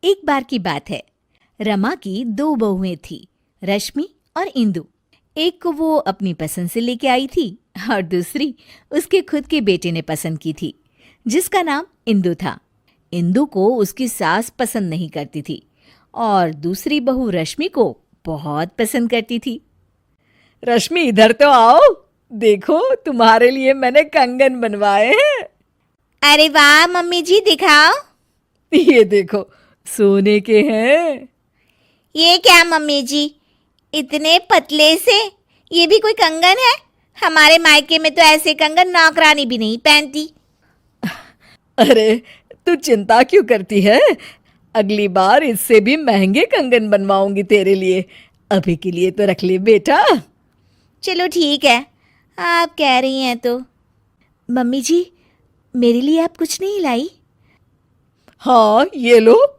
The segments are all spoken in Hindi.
एक बार की बात है। रमा की दो बहुएं थी, रश्मि और इंदु। एक को वो अपनी पसंद से लेके आई थी और दूसरी उसके खुद के बेटे ने पसंद की थी, जिसका नाम इंदु था। इंदु को उसकी सास पसंद नहीं करती थी और दूसरी बहू रश्मि को बहुत पसंद करती थी। रश्मि, इधर तो आओ। देखो, तुम्हारे लिए मैंने कंगन बनवाए हैं। अरे वाह मम्मी जी, दिखाओ। ये देखो, सोने के हैं। ये क्या मम्मी जी, इतने पतले से? ये भी कोई कंगन है? हमारे मायके में तो ऐसे कंगन नौकरानी भी नहीं पहनती। अरे, तू चिंता क्यों करती है? अगली बार इससे भी महंगे कंगन बनवाऊंगी तेरे लिए। अभी के लिए तो रख ले बेटा। चलो ठीक है, आप कह रही हैं तो। मम्मी जी, मेरे लिए आप कुछ नहीं लाई? हाँ, ये लो।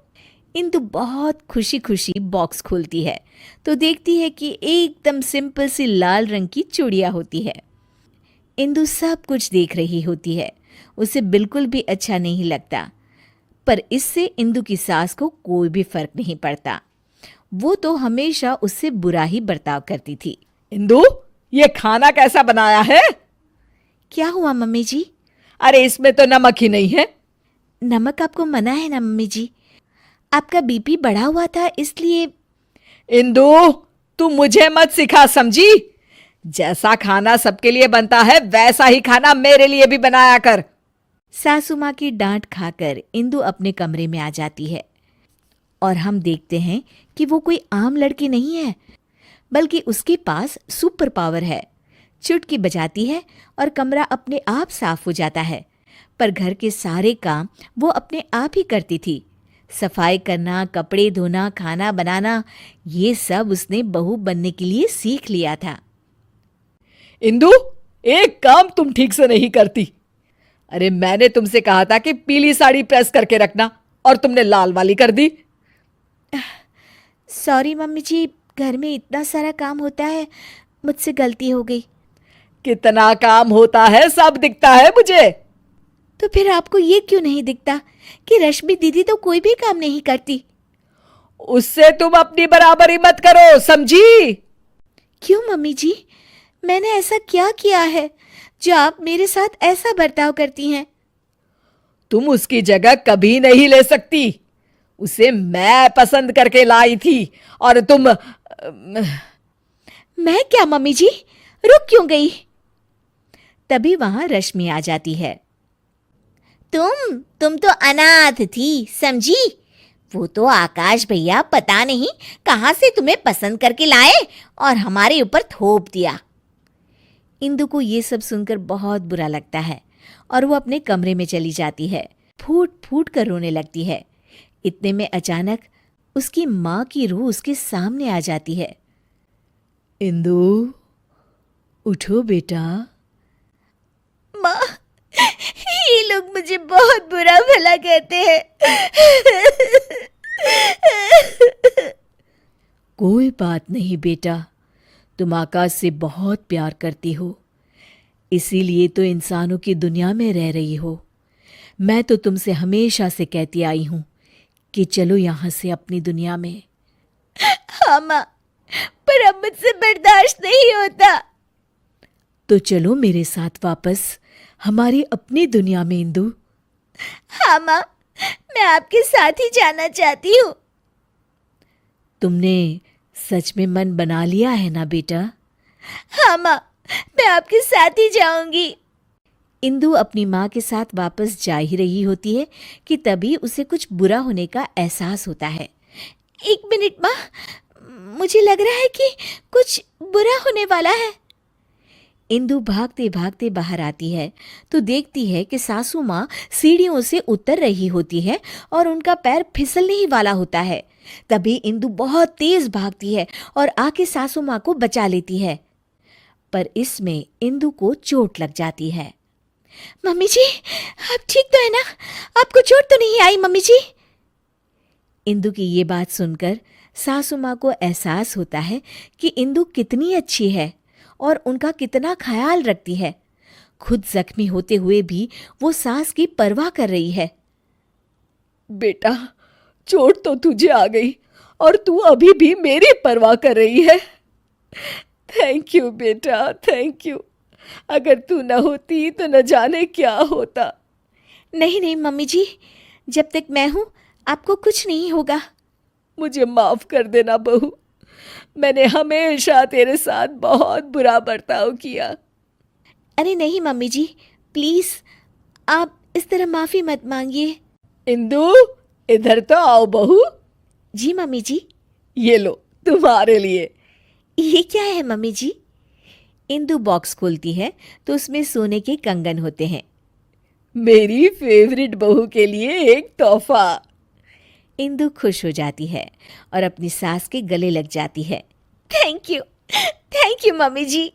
इंदु बहुत खुशी खुशी बॉक्स खोलती है तो देखती है कि एकदम सिंपल सी लाल रंग की चूड़ियाँ होती है। इंदु सब कुछ देख रही होती है, उसे बिल्कुल भी अच्छा नहीं लगता, पर इससे इंदु की सास को कोई भी फर्क नहीं पड़ता। वो तो हमेशा उससे बुरा ही बर्ताव करती थी। इंदु, ये खाना कैसा बनाया है? क्या हुआ मम्मी जी? अरे, इसमें तो नमक ही नहीं है। नमक आपको मना है ना मम्मी जी? आपका बीपी बढ़ा हुआ था इसलिए। इंदु, तू मुझे मत सिखा, समझी? जैसा खाना सबके लिए बनता है वैसा ही खाना मेरे लिए भी बनाया कर। सासू माँ की डांट खाकर इंदु अपने कमरे में आ जाती है और हम देखते हैं कि वो कोई आम लड़की नहीं है, बल्कि उसके पास सुपर पावर है। चुटकी बजाती है और कमरा अपने आप साफ हो जाता है। पर घर के सारे काम वो अपने आप ही करती थी। सफाई करना, कपड़े धोना, खाना बनाना, ये सब उसने बहू बनने के लिए सीख लिया था। इंदु, एक काम तुम ठीक से नहीं करती। अरे, मैंने तुमसे कहा था कि पीली साड़ी प्रेस करके रखना और तुमने लाल वाली कर दी। सॉरी मम्मी जी, घर में इतना सारा काम होता है, मुझसे गलती हो गई। कितना काम होता है सब दिखता है मुझे। तो फिर आपको ये क्यों नहीं दिखता कि रश्मि दीदी तो कोई भी काम नहीं करती? उससे तुम अपनी बराबरी मत करो, समझी? क्यों मम्मी जी, मैंने ऐसा क्या किया है जो आप मेरे साथ ऐसा बर्ताव करती हैं? तुम उसकी जगह कभी नहीं ले सकती। उसे मैं पसंद करके लाई थी और तुम मैं क्या मम्मी जी, रुक क्यों गई? तभी वहां रश्मि आ जाती है। तुम तो अनाथ थी, समझी? वो तो आकाश भैया पता नहीं कहां से तुम्हें पसंद करके लाए और हमारे ऊपर थोप दिया। इंदु को ये सब सुनकर बहुत बुरा लगता है और वो अपने कमरे में चली जाती है। फूट फूट कर रोने लगती है। इतने में अचानक उसकी माँ की रूह उसके सामने आ जाती है। इंदु, उठो बेटा। माँ, ये लोग मुझे बहुत बुरा भला कहते हैं। कोई बात नहीं बेटा, तुम आकाश से बहुत प्यार करती हो, इसीलिए तो इंसानों की दुनिया में रह रही हो। मैं तो तुमसे हमेशा से कहती आई हूं कि चलो यहां से अपनी दुनिया में। हाँ माँ, पर अब मुझसे बर्दाश्त नहीं होता। तो चलो मेरे साथ वापस हमारी अपनी दुनिया में इंदु। हाँ माँ, मैं आपके साथ ही जाना चाहती हूँ। तुमने सच में मन बना लिया है ना बेटा? हाँ माँ, मैं आपके साथ ही जाऊंगी। इंदु अपनी माँ के साथ वापस जा ही रही होती है कि तभी उसे कुछ बुरा होने का एहसास होता है। एक मिनट माँ, मुझे लग रहा है कि कुछ बुरा होने वाला है। इंदु भागते भागते बाहर आती है तो देखती है कि सासू माँ सीढ़ियों से उतर रही होती है और उनका पैर फिसलने ही वाला होता है। तभी इंदु बहुत तेज भागती है और आके सासू माँ को बचा लेती है, पर इसमें इंदु को चोट लग जाती है। मम्मी जी, आप ठीक तो है ना? आपको चोट तो नहीं आई मम्मी जी? इंदु की ये बात सुनकर सासू माँ को एहसास होता है कि इंदु कितनी अच्छी है और उनका कितना ख्याल रखती है। खुद जख्मी होते हुए भी वो सास की परवाह कर रही है। बेटा, चोट तो तुझे आ गई और तू अभी भी मेरी परवाह कर रही है। थैंक यू बेटा, थैंक यू। अगर तू न होती तो न जाने क्या होता। नहीं नहीं मम्मी जी, जब तक मैं हूँ आपको कुछ नहीं होगा। मुझे माफ कर देना बहू, मैंने हमेशा तेरे साथ बहुत बुरा बर्ताव किया। अरे नहीं मम्मी जी, प्लीज़ आप इस तरह माफ़ी मत मांगिए। इंदु, इधर तो आओ बहू। जी मम्मी जी। ये लो तुम्हारे लिए। ये क्या है मम्मी जी? इंदु बॉक्स खोलती है तो उसमें सोने के कंगन होते हैं। मेरी फेवरेट बहू के लिए एक तोहफा। इंदु खुश हो जाती है और अपनी सास के गले लग जाती है। थैंक यू मम्मी जी।